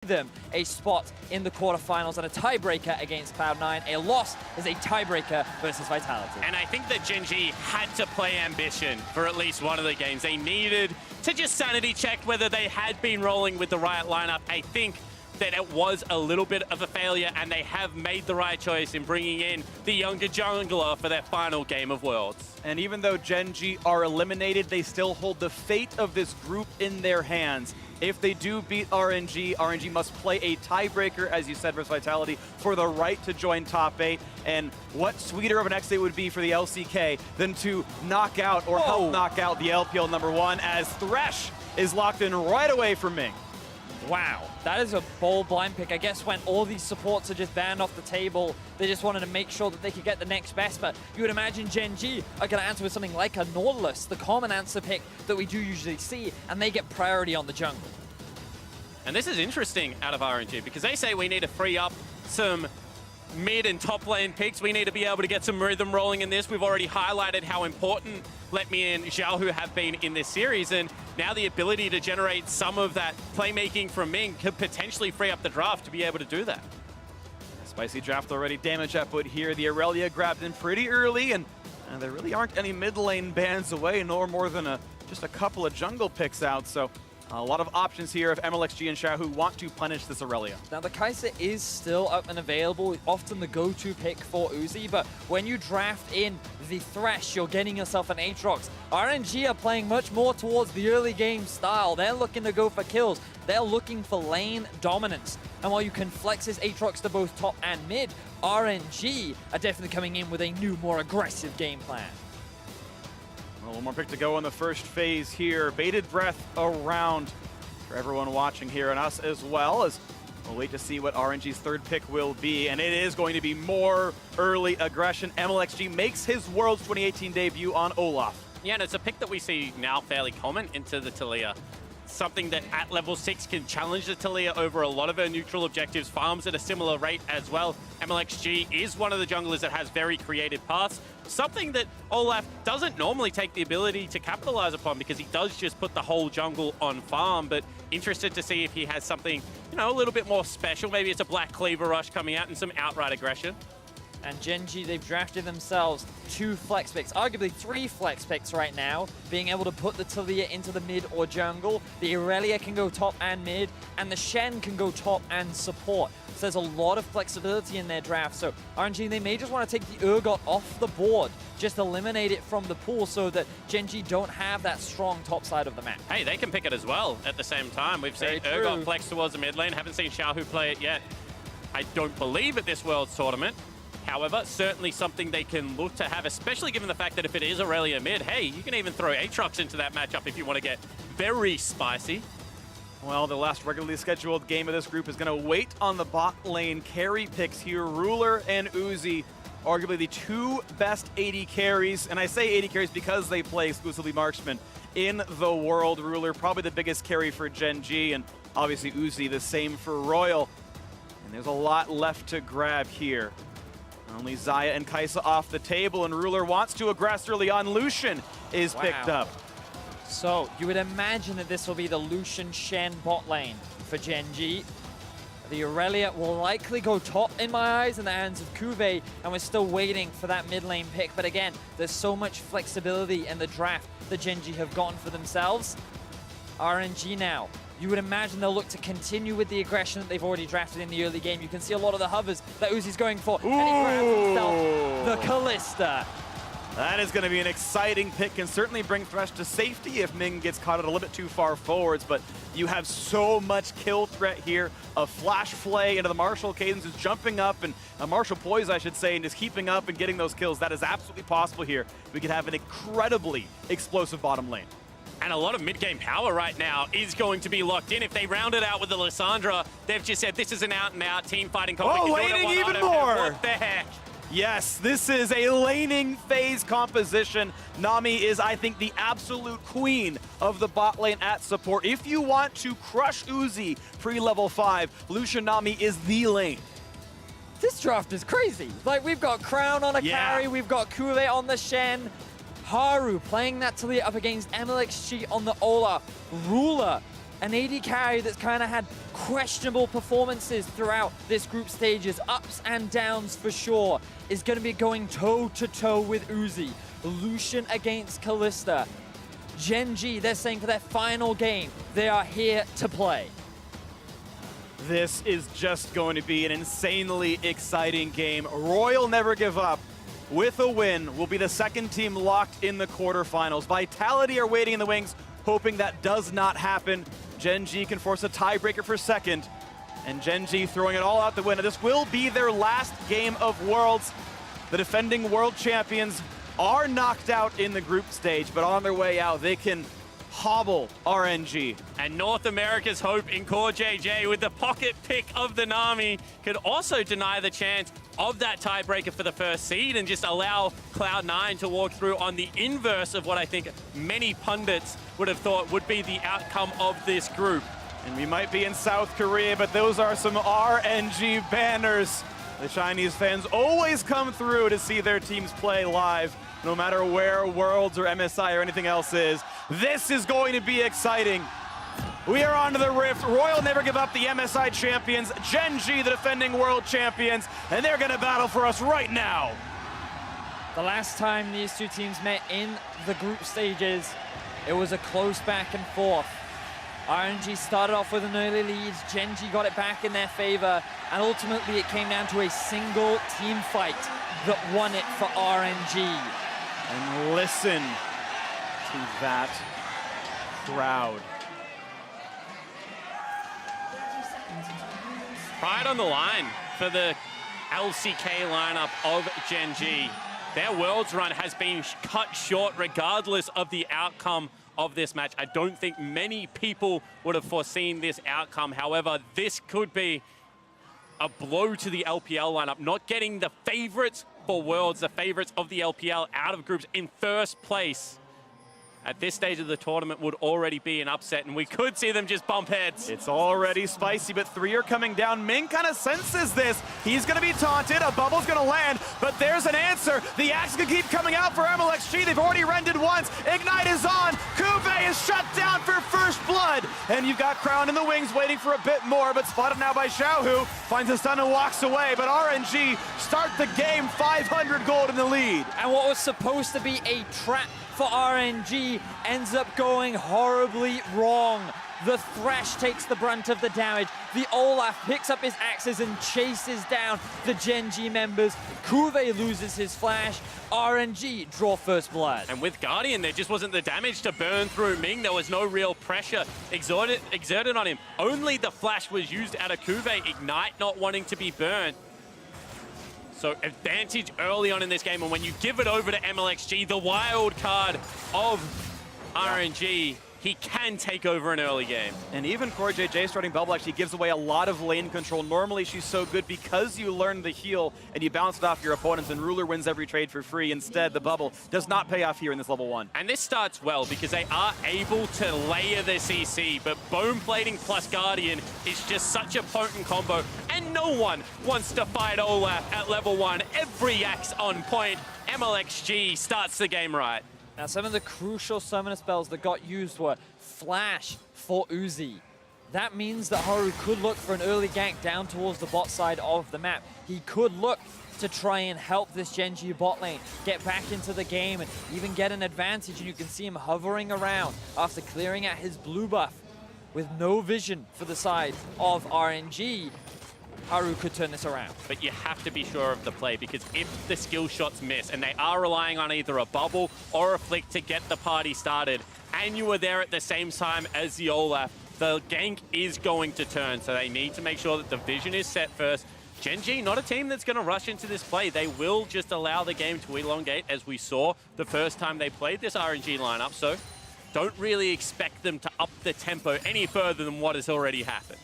them a spot in the quarterfinals and a tiebreaker against Cloud9. A loss is a tiebreaker versus Vitality. And I think that Gen.G had to play ambition for at least one of the games. They needed to just sanity check whether they had been rolling with the right lineup. I think that it was a little bit of a failure, and they have made the right choice in bringing in the younger jungler for their final game of Worlds. And even though Gen.G are eliminated, they still hold the fate of this group in their hands. If they do beat RNG, RNG must play a tiebreaker, as you said, versus Vitality, for the right to join top 8. And what sweeter of an exit would be for the LCK than to knock out or help knock out the LPL #1 as Thresh is locked in right away from Ming. Wow, that is a bold blind pick. I guess when all these supports are just banned off the table, they just wanted to make sure that they could get the next best. But you would imagine Gen.G are going to answer with something like a Nautilus, the common answer pick that we do usually see, and they get priority on the jungle. And this is interesting out of RNG, because they say we need to free up some mid and top lane picks. We need to be able to get some rhythm rolling in this. We've already highlighted how important Let Me and Xiaohu have been in this series, and now the ability to generate some of that playmaking from Ming could potentially free up the draft to be able to do that. Spicy draft already, damage output here. The Aurelia grabbed in pretty early, and there really aren't any mid lane bans away, nor more than just a couple of jungle picks out, so a lot of options here if MLXG and Xiaohu want to punish this Aurelia. Now, the Kai'Sa is still up and available, often the go-to pick for Uzi, but when you draft in the Thresh, you're getting yourself an Aatrox. RNG are playing much more towards the early game style. They're looking to go for kills. They're looking for lane dominance. And while you can flex this Aatrox to both top and mid, RNG are definitely coming in with a new, more aggressive game plan. Well, one more pick to go in the first phase here. Bated breath around for everyone watching here and us as well, as we'll wait to see what RNG's third pick will be. And it is going to be more early aggression. MLXG makes his Worlds 2018 debut on Olaf. Yeah, and it's a pick that we see now fairly common into the Taliyah. Something that at level 6 can challenge the Taliyah over a lot of her neutral objectives, farms at a similar rate as well. MLXG is one of the junglers that has very creative paths, something that Olaf doesn't normally take the ability to capitalize upon because he does just put the whole jungle on farm, but interested to see if he has something, you know, a little bit more special. Maybe it's a Black Cleaver Rush coming out and some outright aggression. And Gen.G, they've drafted themselves 2 flex picks, arguably 3 flex picks right now, being able to put the Taliyah into the mid or jungle. The Aurelia can go top and mid, and the Shen can go top and support. So there's a lot of flexibility in their draft. So RNG, they may just want to take the Urgot off the board, just eliminate it from the pool so that Gen.G don't have that strong top side of the map. Hey, they can pick it as well at the same time. We've seen Urgot flex towards the mid lane, haven't seen Xiaohu play it yet. I don't believe at this Worlds tournament. However, certainly something they can look to have, especially given the fact that if it is Aurelia mid, hey, you can even throw Aatrox into that matchup if you want to get very spicy. Well, the last regularly scheduled game of this group is going to wait on the bot lane carry picks here. Ruler and Uzi, arguably the 2 best AD carries. And I say AD carries because they play exclusively marksman in the world. Ruler, probably the biggest carry for Gen.G, and obviously Uzi, the same for Royal. And there's a lot left to grab here. Only Xayah and Kai'Sa off the table, and Ruler wants to aggress early on. Lucian is picked up. So you would imagine that this will be the Lucian Shen bot lane for Gen.G. The Aurelia will likely go top in my eyes in the hands of Kuve, and we're still waiting for that mid lane pick. But again, there's so much flexibility in the draft that Gen.G have gotten for themselves. RNG now. You would imagine they'll look to continue with the aggression that they've already drafted in the early game. You can see a lot of the hovers that Uzi's going for. And he grabs himself the Kalista. That is going to be an exciting pick. Can certainly bring Thresh to safety if Ming gets caught a little bit too far forwards. But you have so much kill threat here. A flash flay into the Marshall cadence is jumping up, and a Marshall poise, I should say, and is keeping up and getting those kills. That is absolutely possible here. We could have an incredibly explosive bottom lane. And a lot of mid-game power right now is going to be locked in. If they round it out with the Lissandra, they've just said this is an out-and-out team fighting conflict. Oh, laning even more! What the heck? Yes, this is a laning phase composition. Nami is, I think, the absolute queen of the bot lane at support. If you want to crush Uzi pre-level 5, Lucian Nami is the lane. This draft is crazy. Like, we've got Crown on a carry, we've got Kuve on the Shen, Haru playing that Taliyah up against MLXG on the Olaf, Ruler an AD carry that's kind of had questionable performances throughout this group stages, ups and downs for sure, is going to be going toe-to-toe with Uzi. Lucian against Kalista. Gen.G, they're saying for their final game, they are here to play. This is just going to be an insanely exciting game. Royal never give up. With a win, will be the second team locked in the quarterfinals. Vitality are waiting in the wings, hoping that does not happen. Gen.G can force a tiebreaker for second, and Gen.G throwing it all out the window. This will be their last game of Worlds. The defending world champions are knocked out in the group stage, but on their way out, they can hobble RNG. And North America's hope in Core JJ with the pocket pick of the Nami could also deny the chance of that tiebreaker for the first seed and just allow Cloud9 to walk through on the inverse of what I think many pundits would have thought would be the outcome of this group. And we might be in South Korea, but those are some RNG banners. The Chinese fans always come through to see their teams play live, no matter where Worlds or MSI or anything else is. This is going to be exciting. We are on to the Rift. Royal never give up, the MSI champions. Gen.G, the defending world champions, and they're going to battle for us right now. The last time these two teams met in the group stages, it was a close back and forth. RNG started off with an early lead, Gen.G got it back in their favor, and ultimately it came down to a single team fight that won it for RNG. And listen to that crowd. Pride on the line for the LCK lineup of Gen.G. Their Worlds run has been cut short regardless of the outcome of this match. I don't think many people would have foreseen this outcome. However, this could be a blow to the LPL lineup, not getting the favorites for Worlds, the favorites of the LPL out of groups in first place at this stage of the tournament would already be an upset, and we could see them just bump heads. It's already spicy, but three are coming down. Ming kind of senses this. He's going to be taunted. A bubble's going to land, but there's an answer. The axe can keep coming out for MLXG. They've already rented once. Ignite is on. Kuve is shut down for first blood. And you've got Crown in the wings waiting for a bit more, but spotted now by Xiaohu. Finds the stun and walks away, but RNG start the game 500 gold in the lead. And what was supposed to be a trap for RNG ends up going horribly wrong. The Thresh takes the brunt of the damage. The Olaf picks up his axes and chases down the Gen.G members. Kuve loses his flash. RNG draw first blood. And with Guardian, there just wasn't the damage to burn through Ming. There was no real pressure exerted on him. Only the flash was used out of Kuve. Ignite not wanting to be burned. So advantage early on in this game, and when you give it over to MLXG, the wild card of RNG, he can take over an early game. And even Core JJ starting Bubble actually gives away a lot of lane control. Normally she's so good because you learn the heal and you bounce it off your opponents, and Ruler wins every trade for free. Instead, the Bubble does not pay off here in this level 1. And this starts well because they are able to layer their CC, but Bone Plating plus Guardian is just such a potent combo, and no one wants to fight Olaf at level 1. Every axe on point. MLXG starts the game right. Now, some of the crucial summoner spells that got used were Flash for Uzi. That means that Haru could look for an early gank down towards the bot side of the map. He could look to try and help this Gen.G bot lane get back into the game and even get an advantage. And you can see him hovering around after clearing out his blue buff with no vision for the side of RNG. Haru could turn this around. But you have to be sure of the play, because if the skill shots miss, and they are relying on either a bubble or a flick to get the party started, and you were there at the same time as the Olaf, the gank is going to turn. So they need to make sure that the vision is set first. Gen.G, not a team that's going to rush into this play. They will just allow the game to elongate, as we saw the first time they played this RNG lineup. So don't really expect them to up the tempo any further than what has already happened.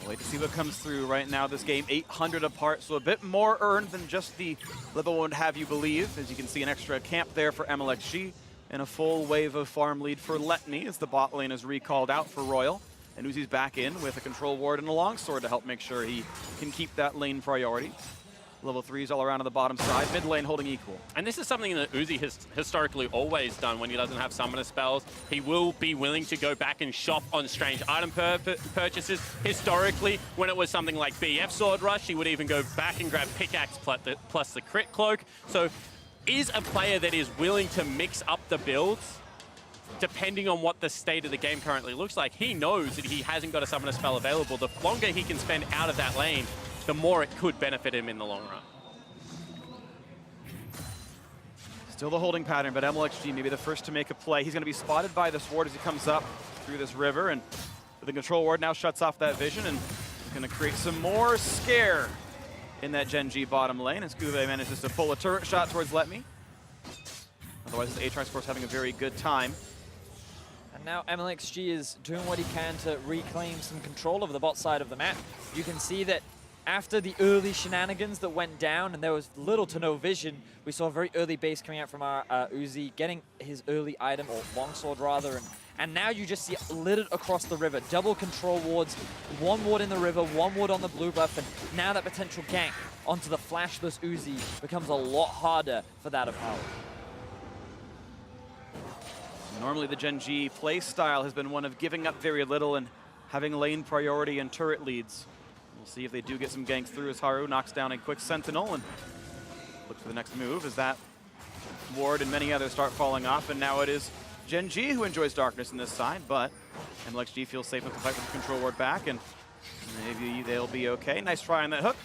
Wait to see what comes through right now. This game 800 apart, so a bit more earned than just the level 1 would have you believe. As you can see, an extra camp there for MLXG and a full wave of farm lead for Letney as the bot lane is recalled out for Royal. And Uzi's back in with a control ward and a longsword to help make sure he can keep that lane priority. Level 3s all around on the bottom side. Mid lane holding equal. And this is something that Uzi has historically always done when he doesn't have summoner spells. He will be willing to go back and shop on strange item purchases. Historically, when it was something like BF Sword Rush, he would even go back and grab Pickaxe plus the Crit Cloak. So is a player that is willing to mix up the builds depending on what the state of the game currently looks like. He knows that he hasn't got a summoner spell available. The longer he can spend out of that lane, the more it could benefit him in the long run. Still the holding pattern, but MLXG may be the first to make a play. He's going to be spotted by this ward as he comes up through this river, and the control ward now shuts off that vision and is going to create some more scare in that Gen.G bottom lane as Kuve manages to pull a turret shot towards Let Me. Otherwise, this Aatrox Sports having a very good time. And now MLXG is doing what he can to reclaim some control over the bot side of the map. You can see that after the early shenanigans that went down and there was little to no vision, we saw a very early base coming out from our Uzi, getting his early item, or longsword rather, and now you just see it littered across the river. Double control wards, one ward in the river, one ward on the blue buff, and now that potential gank onto the flashless Uzi becomes a lot harder for that opponent. Normally the Gen.G play style has been one of giving up very little and having lane priority and turret leads. We'll see if they do get some ganks through as Haru knocks down a quick Sentinel and looks for the next move as that ward and many others start falling off. And now it is Gen.G who enjoys darkness in this side, but MLXG feels safe enough to fight with the control ward back, and maybe they'll be okay. Nice try on that hook.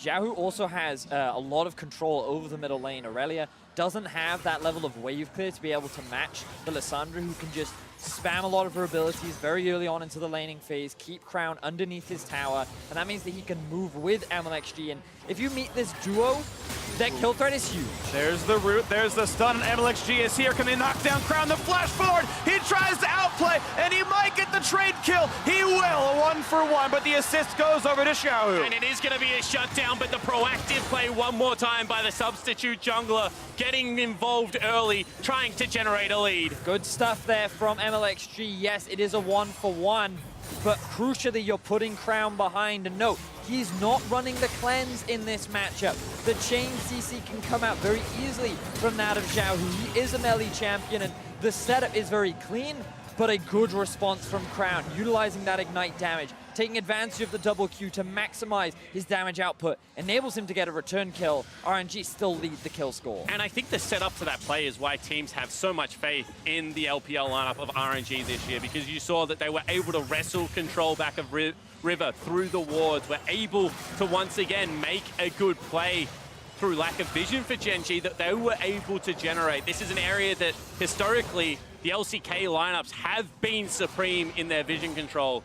Xiaohu also has a lot of control over the middle lane. Aurelia doesn't have that level of wave clear to be able to match the Lissandra, who can just spam a lot of her abilities very early on into the laning phase, keep Crown underneath his tower, and that means that he can move with MLXG. And if you meet this duo, that kill threat is huge. There's the root, there's the stun, and MLXG is here. Can they knock down Crown? The flash forward, he tries to outplay, and he might get the trade kill. He will, a 1-for-1, but the assist goes over to Xiaohu. And it is going to be a shutdown, but the proactive play one more time by the substitute jungler, getting involved early, trying to generate a lead. Good stuff there from MLXG. Yes, it is a 1-for-1, but crucially, you're putting Crown behind. And no, he's not running the cleanse in this matchup. The chain CC can come out very easily from that of Xiaohu. He is a melee champion, and the setup is very clean, but a good response from Crown, utilizing that ignite damage, taking advantage of the double Q to maximize his damage output, enables him to get a return kill. RNG still lead the kill score. And I think the setup to that play is why teams have so much faith in the LPL lineup of RNG this year, because you saw that they were able to wrestle control back of River through the wards, were able to once again make a good play through lack of vision for Gen.G that they were able to generate. This is an area that historically the LCK lineups have been supreme in their vision control.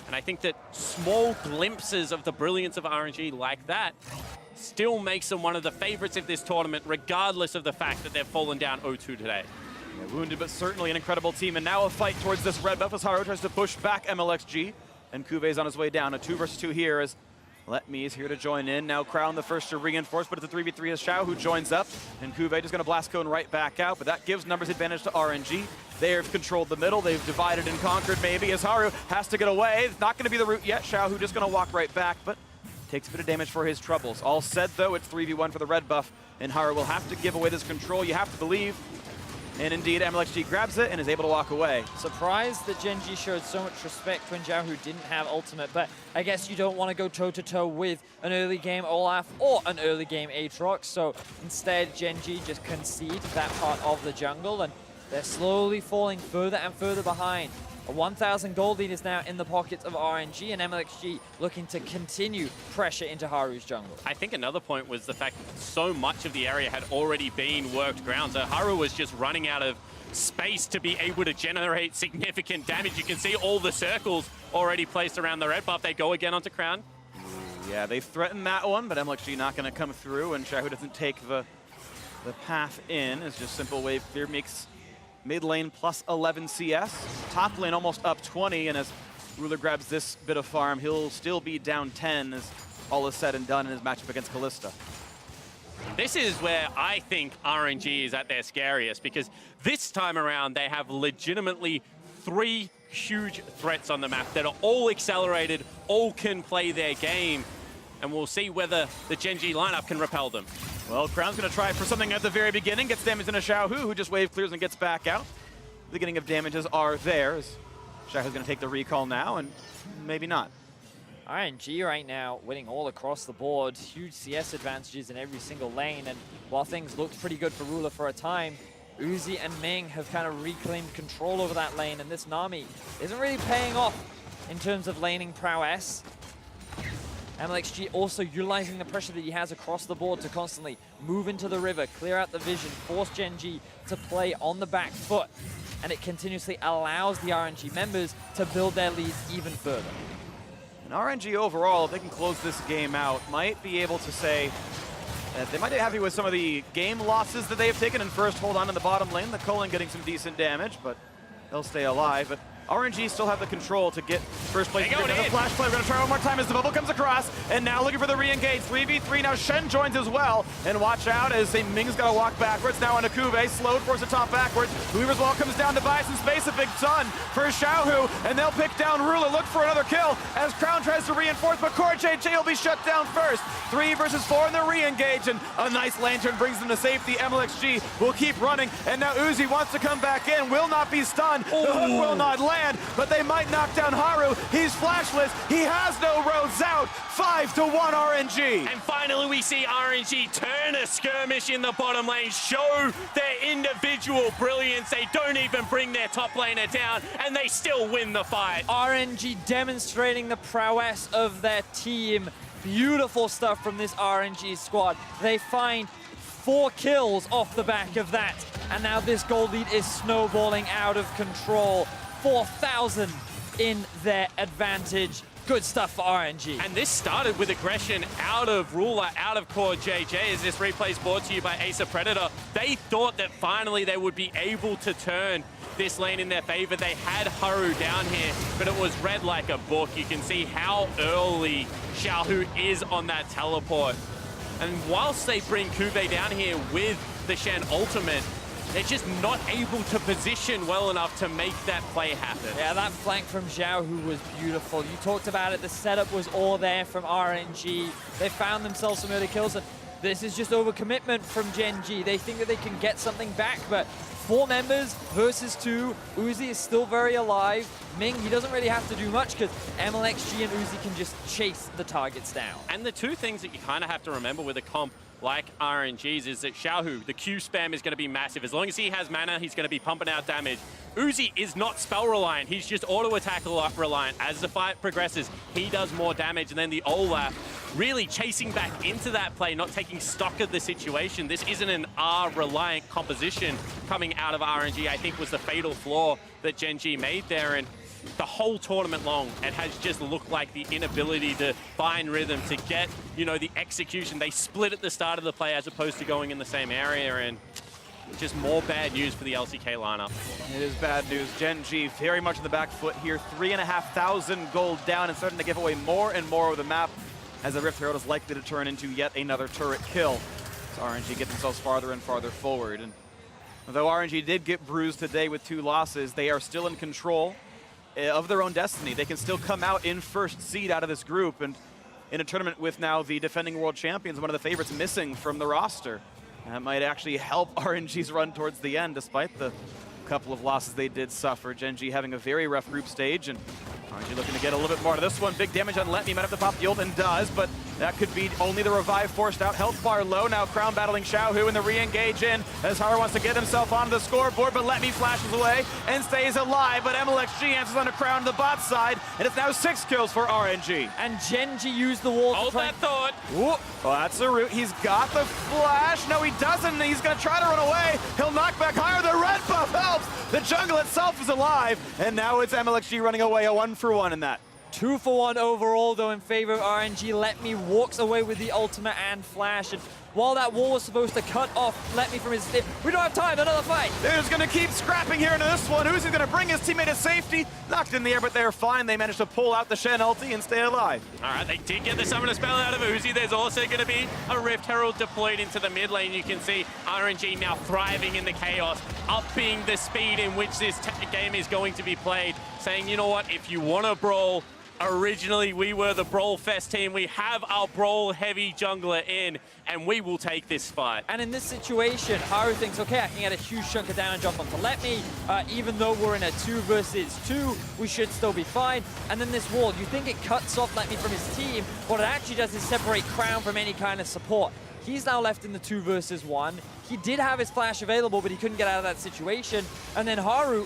And I think that small glimpses of the brilliance of RNG like that still makes them one of the favorites of this tournament, regardless of the fact that they've fallen down 0-2 today. Yeah, wounded, but certainly an incredible team. And now a fight towards this red buff as Haru tries to push back MLXG. And Kuve's on his way down. A 2 versus 2 here as Let Me is here to join in. Now Crown the first to reinforce, but it's a 3v3 as Xiao who joins up. And Kuve just going to blast cone right back out, but that gives numbers advantage to RNG. They've controlled the middle. They've divided and conquered maybe as Haru has to get away. It's not going to be the route yet. Xiao who just going to walk right back, but takes a bit of damage for his troubles. All said though, it's 3v1 for the red buff, and Haru will have to give away this control. You have to believe. And indeed, MLXG grabs it and is able to walk away. Surprised that Gen.G showed so much respect when Xiaohu didn't have ultimate, but I guess you don't want to go toe-to-toe with an early game Olaf or an early game Aatrox, so instead Gen.G just concede that part of the jungle, and they're slowly falling further and further behind. A 1,000 gold lead is now in the pockets of RNG, and MLXG looking to continue pressure into Haru's jungle. I think another point was the fact that so much of the area had already been worked ground, so Haru was just running out of space to be able to generate significant damage. You can see all the circles already placed around the red buff. They go again onto Crown. Yeah, they threatened that one, but MLXG not going to come through, and Xiaohu doesn't take the path in. It's just simple wave clear makes mid lane plus 11 CS. Top lane almost up 20, and as Ruler grabs this bit of farm, he'll still be down 10 as all is said and done in his matchup against Kalista. This is where I think RNG is at their scariest, because this time around they have legitimately 3 huge threats on the map that are all accelerated, all can play their game. and we'll see whether the Gen.G lineup can repel them. Well, Crown's going to try for something at the very beginning. Gets damage into Xiaohu, who just wave clears and gets back out. The beginning of damages are there. Xiaohu's going to take the recall now, and maybe not. RNG right now winning all across the board. Huge CS advantages in every single lane. And while things looked pretty good for Ruler for a time, Uzi and Ming have kind of reclaimed control over that lane. And this Nami isn't really paying off in terms of laning prowess. MLXG also utilizing the pressure that he has across the board to constantly move into the river, clear out the vision, force Gen.G to play on the back foot. And it continuously allows the RNG members to build their leads even further. And RNG overall, if they can close this game out, might be able to say that they might be happy with some of the game losses that they have taken and first hold on in the bottom lane. The Cullen getting some decent damage, but they'll stay alive. But RNG still have the control to get first place. Another flash play. We're going to try one more time as the bubble comes across. And now looking for the re-engage. 3v3. Now Shen joins as well. And watch out as Ming's got to walk backwards. Now on Akube. Slowed, force the top backwards. Weaver's Wall comes down to buy some space. A big ton for Xiaohu. And they'll pick down Ruler. Look for another kill as Crown tries to reinforce. But Core JJ will be shut down first. 3 versus 4 in the re-engage. And a nice lantern brings them to safety. MLXG will keep running. And now Uzi wants to come back in. Will not be stunned. The hook will not land. But they might knock down Haru. He's flashless. He has no roads out. 5-1 RNG. And finally we see RNG turn a skirmish in the bottom lane, show their individual brilliance. They don't even bring their top laner down, and they still win the fight. RNG demonstrating the prowess of their team. Beautiful stuff from this RNG squad. They find 4 kills off the back of that. And now this gold lead is snowballing out of control. 4,000 in their advantage. Good stuff for RNG. And this started with aggression out of Ruler, out of Core JJ, as this replay is brought to you by Acer Predator. They thought that finally they would be able to turn this lane in their favor. They had Haru down here, but it was read like a book. You can see how early Xiaohu is on that teleport. And whilst they bring Kube down here with the Shen ultimate, they're just not able to position well enough to make that play happen. Yeah, that flank from Xiaohu was beautiful. You talked about it, the setup was all there from RNG. They found themselves some early kills, and this is just overcommitment from Gen.G. They think that they can get something back, but 4 members versus 2. Uzi is still very alive. Ming, he doesn't really have to do much because MLXG and Uzi can just chase the targets down. And the 2 things that you kind of have to remember with a comp like RNG's is that Xiaohu, the Q spam is going to be massive. As long as he has mana, he's going to be pumping out damage. Uzi is not spell reliant. He's just auto attack reliant. As the fight progresses, he does more damage. And then the Olaf really chasing back into that play, not taking stock of the situation. This isn't an R reliant composition coming out of RNG. I think was the fatal flaw that Gen.G made there. And the whole tournament long, it has just looked like the inability to find rhythm, to get, you know, the execution. They split at the start of the play as opposed to going in the same area, and just more bad news for the LCK lineup. It is bad news. Gen.G very much on the back foot here. 3,500 gold down and starting to give away more and more of the map as the Rift Herald is likely to turn into yet another turret kill. So RNG get themselves farther and farther forward. And although RNG did get bruised today with 2 losses, they are still in control of their own destiny. They can still come out in first seed out of this group, and in a tournament with now the defending world champions, one of the favorites missing from the roster. That might actually help RNG's run towards the end, despite the couple of losses they did suffer. Gen.G having a very rough group stage, and RNG looking to get a little bit more to this one. Big damage on Let Me, might have to pop the ult, and does, but that could be only the revive forced out. Health bar low, now Crown battling Xiaohu in the re-engage in, as Haru wants to get himself onto the scoreboard, but Let Me flashes away and stays alive, but MLXG answers on a Crown to the bot side, and it's now 6 kills for RNG. And Gen.G used the wall Hold that thought. Whoop. Well, that's a root. He's got the flash. No, he doesn't. He's going to try to run away. He'll knock back higher. The red buff helps. The jungle itself is alive, and now it's MLXG running away, a 1-for-1 in that. 2-for-1 overall, though, in favor of RNG. Let Me walks away with the ultimate and flash. And while that wall was supposed to cut off Let Me from his stiff, we don't have time, another fight. They're just going to keep scrapping here into this one. Who's going to bring his teammate to safety? Knocked in the air, but they're fine. They managed to pull out the Shen ulti and stay alive. All right, they did get the summoner spell out of Uzi. There's also going to be a Rift Herald deployed into the mid lane. You can see RNG now thriving in the chaos, upping the speed in which this game is going to be played, saying, you know what, if you want to brawl, Originally, we were the Brawl Fest team. We have our Brawl heavy jungler in, and we will take this fight. And in this situation, Haru thinks, okay, I can get a huge chunk of damage off onto Let Me. Even though we're in a 2 versus 2, we should still be fine. And then this wall, you think it cuts off Let Me from his team. What it actually does is separate Crown from any kind of support. He's now left in the 2 versus 1. He did have his flash available, but he couldn't get out of that situation. And then Haru,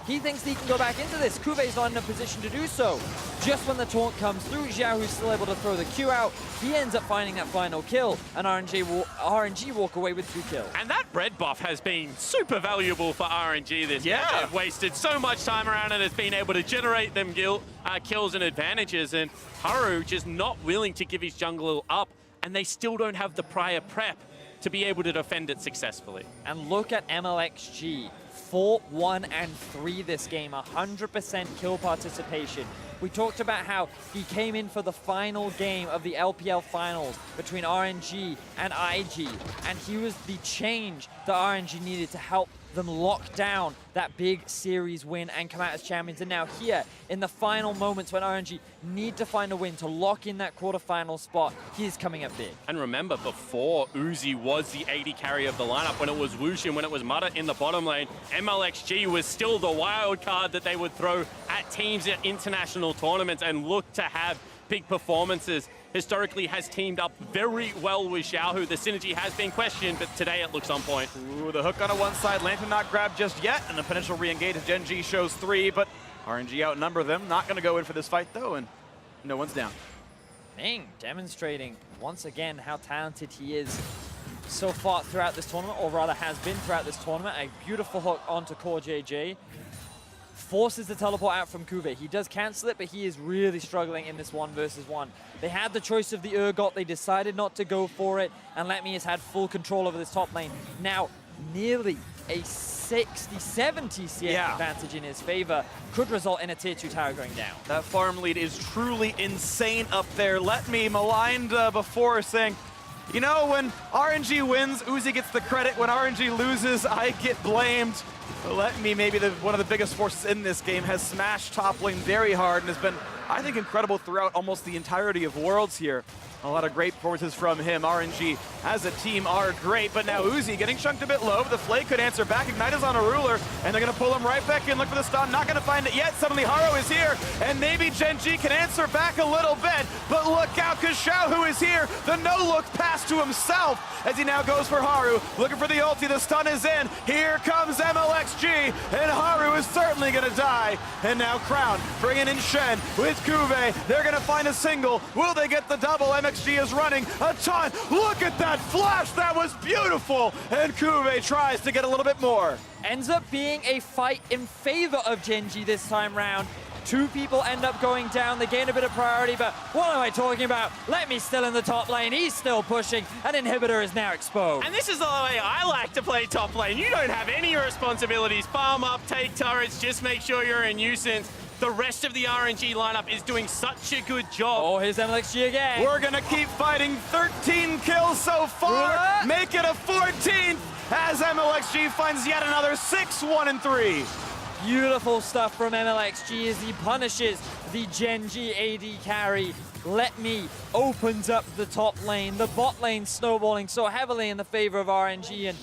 he thinks he can go back into this. Kuve's not in a position to do so. Just when the taunt comes through, Xiaohu's still able to throw the Q out. He ends up finding that final kill, and RNG walk away with 2 kills. And that red buff has been super valuable for RNG this game. They've wasted so much time around and has been able to generate them kills and advantages. And Haru just not willing to give his jungle up, and they still don't have the prior prep to be able to defend it successfully. And look at MLXG. 4, 1, and 3 this game, 100% kill participation. We talked about how he came in for the final game of the LPL finals between RNG and IG, and he was the change that RNG needed to help them lock down that big series win and come out as champions. And now here, in the final moments when RNG need to find a win to lock in that quarterfinal spot, he's coming up big. And remember, before Uzi was the AD carry of the lineup, when it was Wushin, when it was Mudda in the bottom lane, MLXG was still the wild card that they would throw at teams at international tournaments and look to have big performances. Historically has teamed up very well with Xiaohu. The synergy has been questioned, but today it looks on point. Ooh, the hook on one side, Lantern not grabbed just yet, and the potential re-engage as Gen.G shows 3, but RNG outnumber them. Not gonna go in for this fight though, and no one's down. Ming demonstrating once again how talented he is so far throughout this tournament, or rather has been throughout this tournament. A beautiful hook onto Core JJ. Forces the teleport out from Kuve. He does cancel it, but he is really struggling in this 1 versus 1. They had the choice of the Urgot. They decided not to go for it, and Let Me has had full control over this top lane. Now, nearly a 60-70 CS advantage in his favor could result in a tier 2 tower going down. That farm lead is truly insane up there. Let Me maligned before, saying, you know, when RNG wins, Uzi gets the credit. When RNG loses, I get blamed. Let Me, maybe one of the biggest forces in this game, has smashed top lane very hard and has been, I think, incredible throughout almost the entirety of Worlds here. A lot of great performances from him. RNG as a team are great, but now Uzi getting chunked a bit low. The Flay could answer back. Ignite is on a ruler, and they're going to pull him right back in. Look for the stun. Not going to find it yet. Suddenly Haru is here, and maybe Gen.G can answer back a little bit, but look out, because Xiaohu is here. The no-look pass to himself as he now goes for Haru. Looking for the ulti. The stun is in. Here comes MLXG, and Haru is certainly going to die. And now Crown bringing in Shen with Kuve. They're going to find a single. Will they get the double? MXG is running a ton. Look at that flash. That was beautiful. And Kuve tries to get a little bit more. Ends up being a fight in favor of Gen.G this time round. 2 people end up going down. They gain a bit of priority, but what am I talking about? Let Me still in the top lane. He's still pushing. An inhibitor is now exposed. And this is the way I like to play top lane. You don't have any responsibilities. Farm up, take turrets, just make sure you're a nuisance. The rest of the RNG lineup is doing such a good job. Oh, here's MLXG again. We're gonna keep fighting. 13 kills so far. Make it a 14th as MLXG finds yet another 6, 1, and 3. Beautiful stuff from MLXG as he punishes the Gen.G AD carry. Let Me opens up the top lane. The bot lane snowballing so heavily in the favor of RNG, and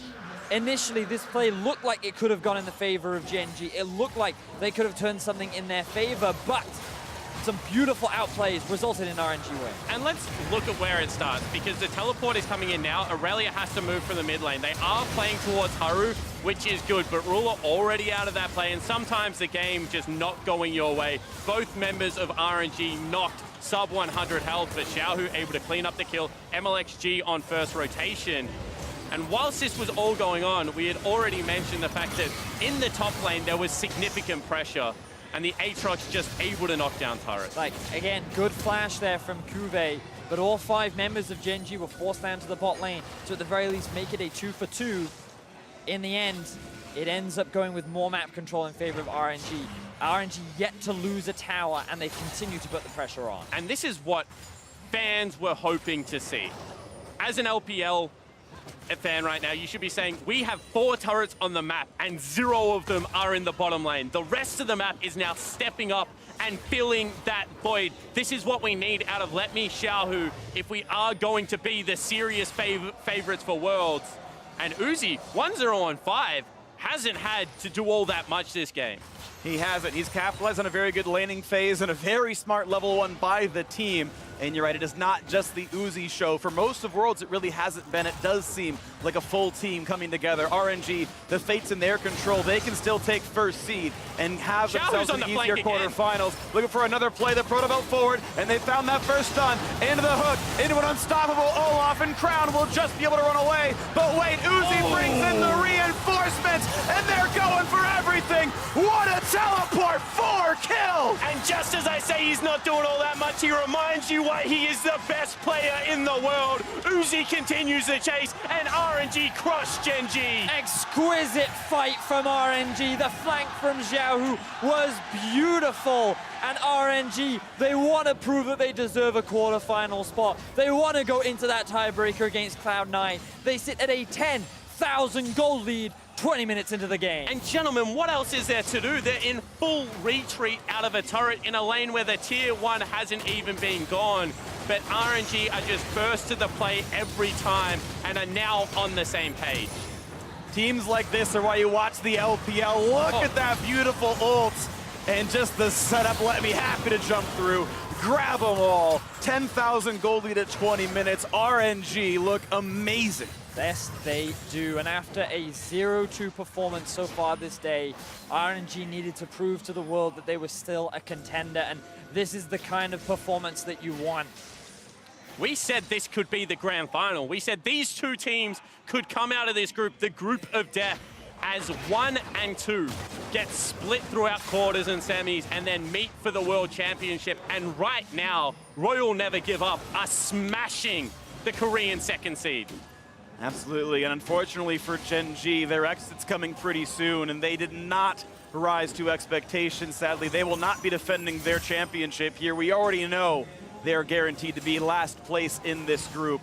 initially this play looked like it could have gone in the favor of Gen.G. It looked like they could have turned something in their favor, but some beautiful outplays resulted in RNG win. And let's look at where it starts, because the teleport is coming in now. Aurelia has to move from the mid lane. They are playing towards Haru, which is good, but Ruler already out of that play, and sometimes the game just not going your way. Both members of RNG knocked sub 100 health, but Xiaohu able to clean up the kill. MLXG on first rotation. And whilst this was all going on, we had already mentioned the fact that in the top lane there was significant pressure, and the Aatrox just able to knock down turrets. Like, again, good flash there from Kuve, but all 5 members of Gen.G were forced down to the bot lane to at the very least make it a 2 for 2. In the end, it ends up going with more map control in favor of RNG. RNG yet to lose a tower, and they continue to put the pressure on. And this is what fans were hoping to see. As an LPL fan right now, you should be saying, we have 4 turrets on the map and 0 of them are in the bottom lane. The rest of the map is now stepping up and filling that void. This is what we need out of Let Me Xiaohu if we are going to be the serious favorites for Worlds. And Uzi, 1-0-5, hasn't had to do all that much this game. He hasn't. He's capitalized on a very good laning phase and a very smart level 1 by the team. And you're right, it is not just the Uzi show. For most of Worlds, it really hasn't been. It does seem like a full team coming together. RNG, the fate's in their control. They can still take first seed and have themselves in the easier quarterfinals. Looking for another play, the Proto belt forward, and they found that first stun. Into the hook, into an unstoppable Olaf, and Crown will just be able to run away. But wait, Uzi brings in the reinforcements, and they're going for everything. What a teleport, 4 kills! And just as I say he's not doing all that much, he reminds you why he is the best player in the world. Uzi continues the chase, and RNG crushed Gen.G. Exquisite fight from RNG. The flank from Xiaohu was beautiful. And RNG, they want to prove that they deserve a quarterfinal spot. They want to go into that tiebreaker against Cloud9. They sit at a 10,000 gold lead 20 minutes into the game. And gentlemen, what else is there to do? They're in full retreat out of a turret in a lane where the tier 1 hasn't even been gone. But RNG are just first to the play every time and are now on the same page. Teams like this are why you watch the LPL. Look at that beautiful ult. And just the setup, let me happy to jump through. Grab them all. 10,000 gold lead at 20 minutes. RNG look amazing. Yes, they do. And after a 0-2 performance so far this day, RNG needed to prove to the world that they were still a contender. And this is the kind of performance that you want. We said this could be the grand final. We said these two teams could come out of this group, the group of death, as 1 and 2 get split throughout quarters and semis and then meet for the World Championship. And right now, Royal Never Give Up are smashing the Korean second seed. Absolutely, and unfortunately for Gen.G, their exit's coming pretty soon, and they did not rise to expectations. Sadly, they will not be defending their championship here. We already know they're guaranteed to be last place in this group.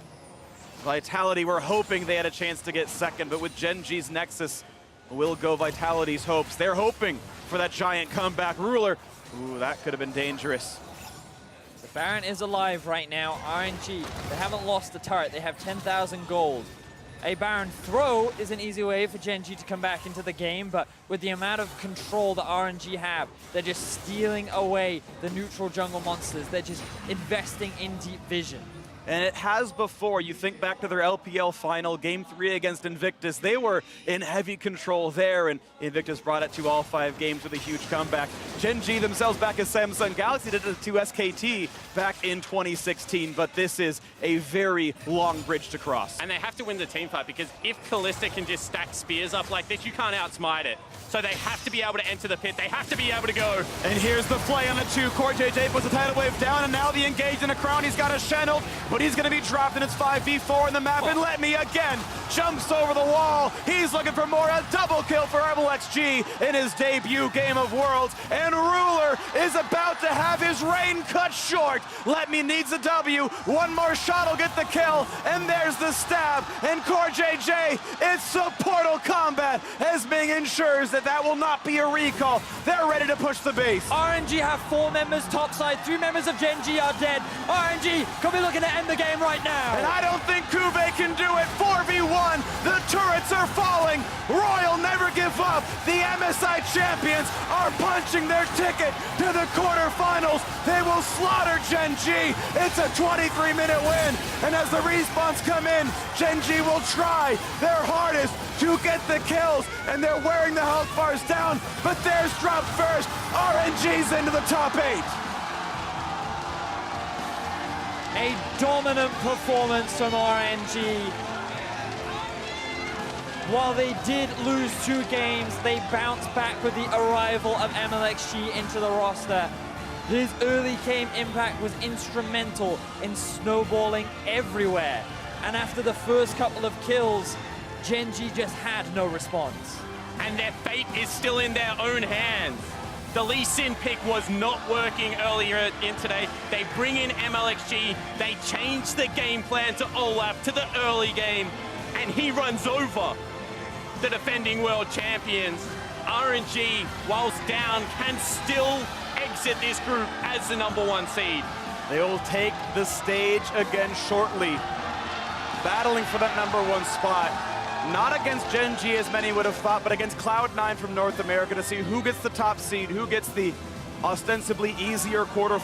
Vitality, we're hoping they had a chance to get second, but with Gen.G's Nexus, will go Vitality's hopes. They're hoping for that giant comeback. Ruler, ooh, that could have been dangerous. The Baron is alive right now. RNG, they haven't lost the turret. They have 10,000 gold. A Baron throw is an easy way for Gen.G to come back into the game, but with the amount of control that RNG have, they're just stealing away the neutral jungle monsters. They're just investing in deep vision. And it has before. You think back to their LPL final, Game 3 against Invictus. They were in heavy control there, and Invictus brought it to all 5 games with a huge comeback. Gen.G themselves back as Samsung Galaxy did it to SKT back in 2016, but this is a very long bridge to cross. And they have to win the team fight, because if Kalista can just stack spears up like this, you can't outsmite it. So they have to be able to enter the pit. They have to be able to go. And here's the play on the 2. CoreJJ puts the tidal wave down, and now the engage in a crown. He's got a Shenled, but he's going to be dropped, and it's 5v4 in the map. And Let Me again jumps over the wall. He's looking for more. A double kill for RNG in his debut game of Worlds. And Ruler is about to have his reign cut short. Let Me needs a W. One more shot will get the kill. And there's the stab. And CoreJJ, it's a Portal combat as Ming ensures that will not be a recall. They're ready to push the base. RNG have 4 members topside. 3 members of Gen.G are dead. RNG could be looking to end the game right now. And I don't think Cuvée can do it. 4v1. The turrets are falling. Royal Never Give Up. The MSI champions are punching their ticket to the quarterfinals. They will slaughter Gen.G. It's a 23-minute win. And as the respawns come in, Gen.G will try their hardest to get the kills. And they're wearing the health bars down, but theirs dropped first. RNG's into the top 8. A dominant performance from RNG. While they did lose 2 games, they bounced back with the arrival of MLXG into the roster. His early game impact was instrumental in snowballing everywhere. And after the first couple of kills, Gen.G just had no response. And their fate is still in their own hands. The Lee Sin pick was not working earlier in today. They bring in MLXG. They change the game plan to Olaf, to the early game, and he runs over the defending world champions. RNG, whilst down, can still exit this group as the #1 seed. They will take the stage again shortly, battling for that #1 spot. Not against Gen.G as many would have thought, but against Cloud9 from North America to see who gets the top seed, who gets the ostensibly easier quarterfinal.